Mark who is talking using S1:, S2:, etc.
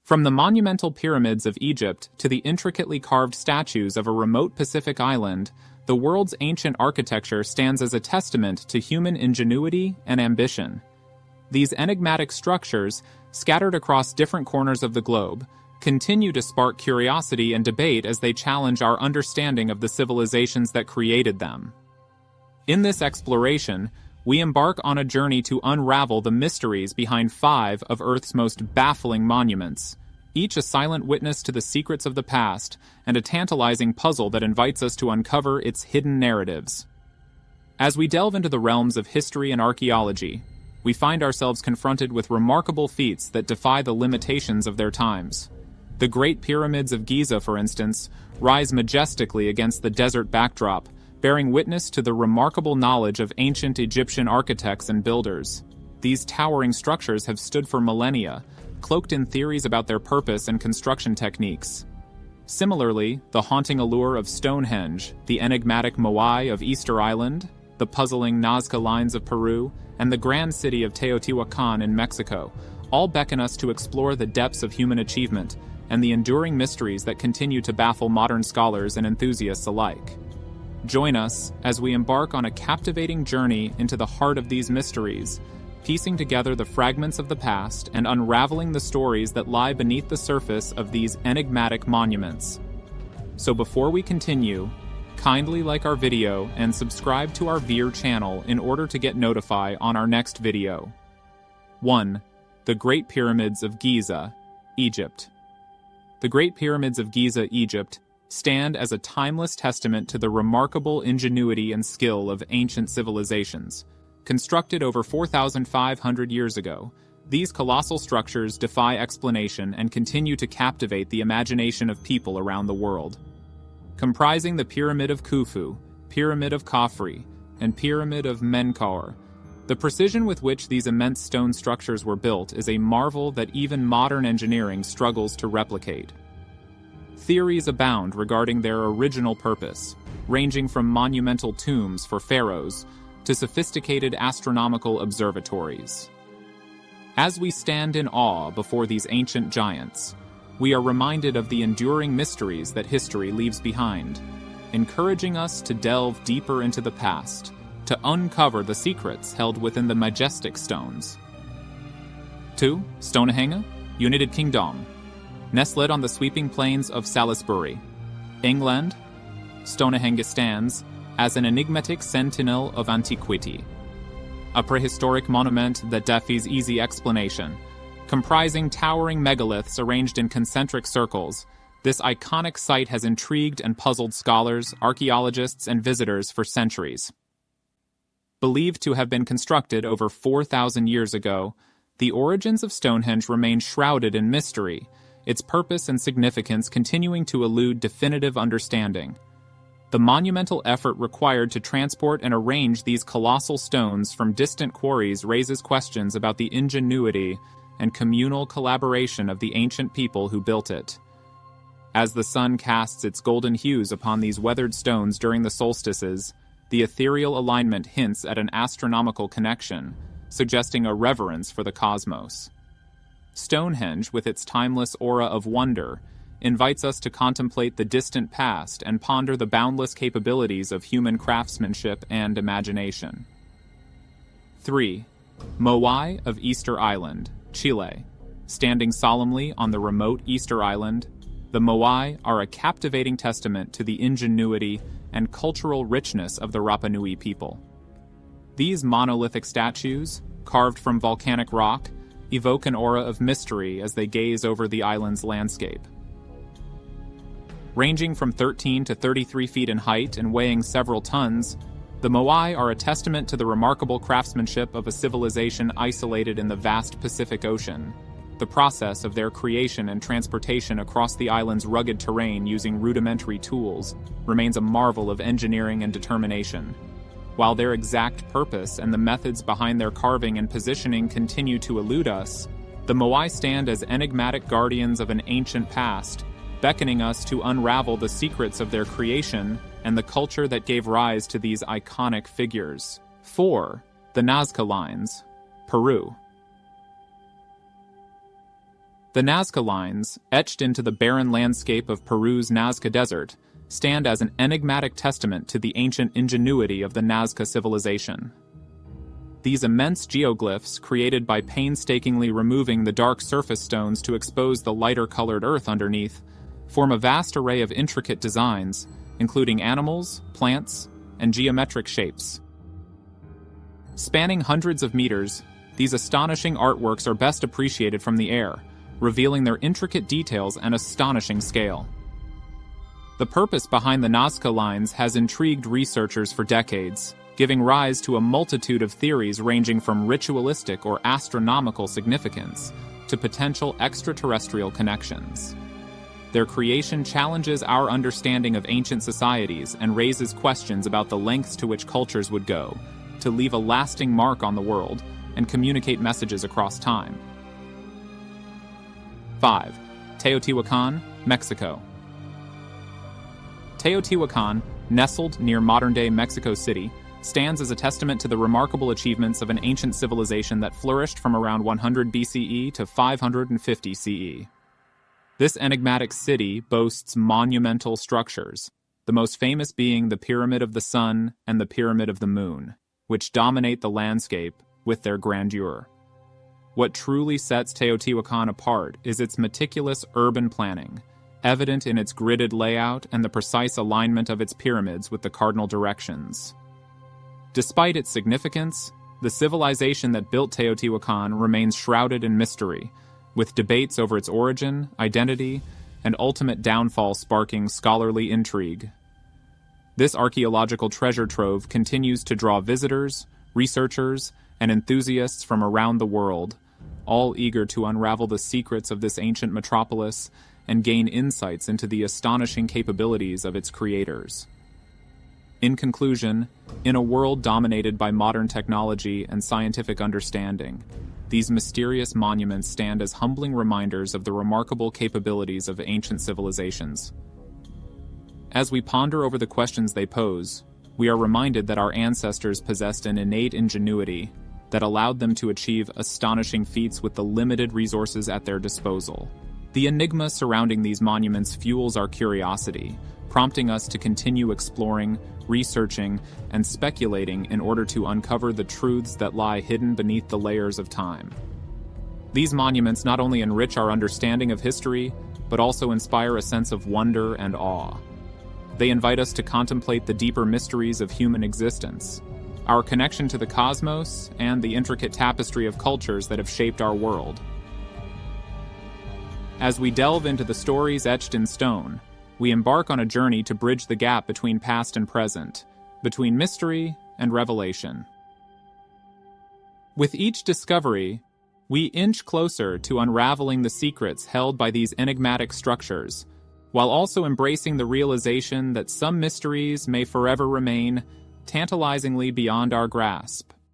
S1: From the monumental pyramids of Egypt to the intricately carved statues of a remote Pacific island, the world's ancient architecture stands as a testament to human ingenuity and ambition. These enigmatic structures, scattered across different corners of the globe, continue to spark curiosity and debate as they challenge our understanding of the civilizations that created them. In this exploration, we embark on a journey to unravel the mysteries behind 5 of Earth's most baffling monuments, each a silent witness to the secrets of the past and a tantalizing puzzle that invites us to uncover its hidden narratives. As we delve into the realms of history and archaeology, we find ourselves confronted with remarkable feats that defy the limitations of their times. The Great Pyramids of Giza, for instance, rise majestically against the desert backdrop, bearing witness to the remarkable knowledge of ancient Egyptian architects and builders. These towering structures have stood for millennia, cloaked in theories about their purpose and construction techniques. Similarly, the haunting allure of Stonehenge, the enigmatic Moai of Easter Island, the puzzling Nazca Lines of Peru, and the grand city of Teotihuacan in Mexico all beckon us to explore the depths of human achievement and the enduring mysteries that continue to baffle modern scholars and enthusiasts alike. Join us as we embark on a captivating journey into the heart of these mysteries, piecing together the fragments of the past and unraveling the stories that lie beneath the surface of these enigmatic monuments. So before we continue, kindly like our video and subscribe to our Veer channel in order to get notified on our next video. 1. The Great Pyramids of Giza, Egypt. The Great Pyramids of Giza, Egypt, stand as a timeless testament to the remarkable ingenuity and skill of ancient civilizations. Constructed over 4,500 years ago, these colossal structures defy explanation and continue to captivate the imagination of people around the world. Comprising the Pyramid of Khufu, Pyramid of Khafre, and Pyramid of Menkaure, the precision with which these immense stone structures were built is a marvel that even modern engineering struggles to replicate. Theories abound regarding their original purpose, ranging from monumental tombs for pharaohs to sophisticated astronomical observatories. As we stand in awe before these ancient giants, we are reminded of the enduring mysteries that history leaves behind, encouraging us to delve deeper into the past, to uncover the secrets held within the majestic stones. 2. Stonehenge, United Kingdom. Nestled on the sweeping plains of Salisbury, England, Stonehenge stands as an enigmatic sentinel of antiquity. A prehistoric monument that defies easy explanation. Comprising towering megaliths arranged in concentric circles, this iconic site has intrigued and puzzled scholars, archaeologists, and visitors for centuries. Believed to have been constructed over 4,000 years ago, the origins of Stonehenge remain shrouded in mystery, its purpose and significance continuing to elude definitive understanding. The monumental effort required to transport and arrange these colossal stones from distant quarries raises questions about the ingenuity and communal collaboration of the ancient people who built it. As the sun casts its golden hues upon these weathered stones during the solstices, the ethereal alignment hints at an astronomical connection, suggesting a reverence for the cosmos. Stonehenge, with its timeless aura of wonder, invites us to contemplate the distant past and ponder the boundless capabilities of human craftsmanship and imagination. 3. Moai of Easter Island, Chile. Standing solemnly on the remote Easter Island, the Moai are a captivating testament to the ingenuity and cultural richness of the Rapa Nui people. These monolithic statues, carved from volcanic rock, evoke an aura of mystery as they gaze over the island's landscape. Ranging from 13 to 33 feet in height and weighing several tons, the Moai are a testament to the remarkable craftsmanship of a civilization isolated in the vast Pacific Ocean. The process of their creation and transportation across the island's rugged terrain using rudimentary tools remains a marvel of engineering and determination. While their exact purpose and the methods behind their carving and positioning continue to elude us, the Moai stand as enigmatic guardians of an ancient past, beckoning us to unravel the secrets of their creation and the culture that gave rise to these iconic figures. 4. The Nazca Lines, Peru. The Nazca Lines, etched into the barren landscape of Peru's Nazca Desert, stand as an enigmatic testament to the ancient ingenuity of the Nazca civilization. These immense geoglyphs, created by painstakingly removing the dark surface stones to expose the lighter-colored earth underneath, form a vast array of intricate designs, including animals, plants, and geometric shapes. Spanning hundreds of meters, these astonishing artworks are best appreciated from the air, revealing their intricate details and astonishing scale. The purpose behind the Nazca Lines has intrigued researchers for decades, giving rise to a multitude of theories ranging from ritualistic or astronomical significance to potential extraterrestrial connections. Their creation challenges our understanding of ancient societies and raises questions about the lengths to which cultures would go to leave a lasting mark on the world and communicate messages across time. 5. Teotihuacan, Mexico. Teotihuacan, nestled near modern-day Mexico City, stands as a testament to the remarkable achievements of an ancient civilization that flourished from around 100 BCE to 550 CE. This enigmatic city boasts monumental structures, the most famous being the Pyramid of the Sun and the Pyramid of the Moon, which dominate the landscape with their grandeur. What truly sets Teotihuacan apart is its meticulous urban planning, evident in its gridded layout and the precise alignment of its pyramids with the cardinal directions. Despite its significance, the civilization that built Teotihuacan remains shrouded in mystery, with debates over its origin, identity, and ultimate downfall sparking scholarly intrigue. This archaeological treasure trove continues to draw visitors, researchers, and enthusiasts from around the world, all eager to unravel the secrets of this ancient metropolis and gain insights into the astonishing capabilities of its creators. In conclusion, in a world dominated by modern technology and scientific understanding, these mysterious monuments stand as humbling reminders of the remarkable capabilities of ancient civilizations. As we ponder over the questions they pose, we are reminded that our ancestors possessed an innate ingenuity that allowed them to achieve astonishing feats with the limited resources at their disposal. The enigma surrounding these monuments fuels our curiosity, prompting us to continue exploring, researching, and speculating in order to uncover the truths that lie hidden beneath the layers of time. These monuments not only enrich our understanding of history, but also inspire a sense of wonder and awe. They invite us to contemplate the deeper mysteries of human existence, our connection to the cosmos, and the intricate tapestry of cultures that have shaped our world. As we delve into the stories etched in stone, we embark on a journey to bridge the gap between past and present, between mystery and revelation. With each discovery, we inch closer to unraveling the secrets held by these enigmatic structures, while also embracing the realization that some mysteries may forever remain tantalizingly beyond our grasp.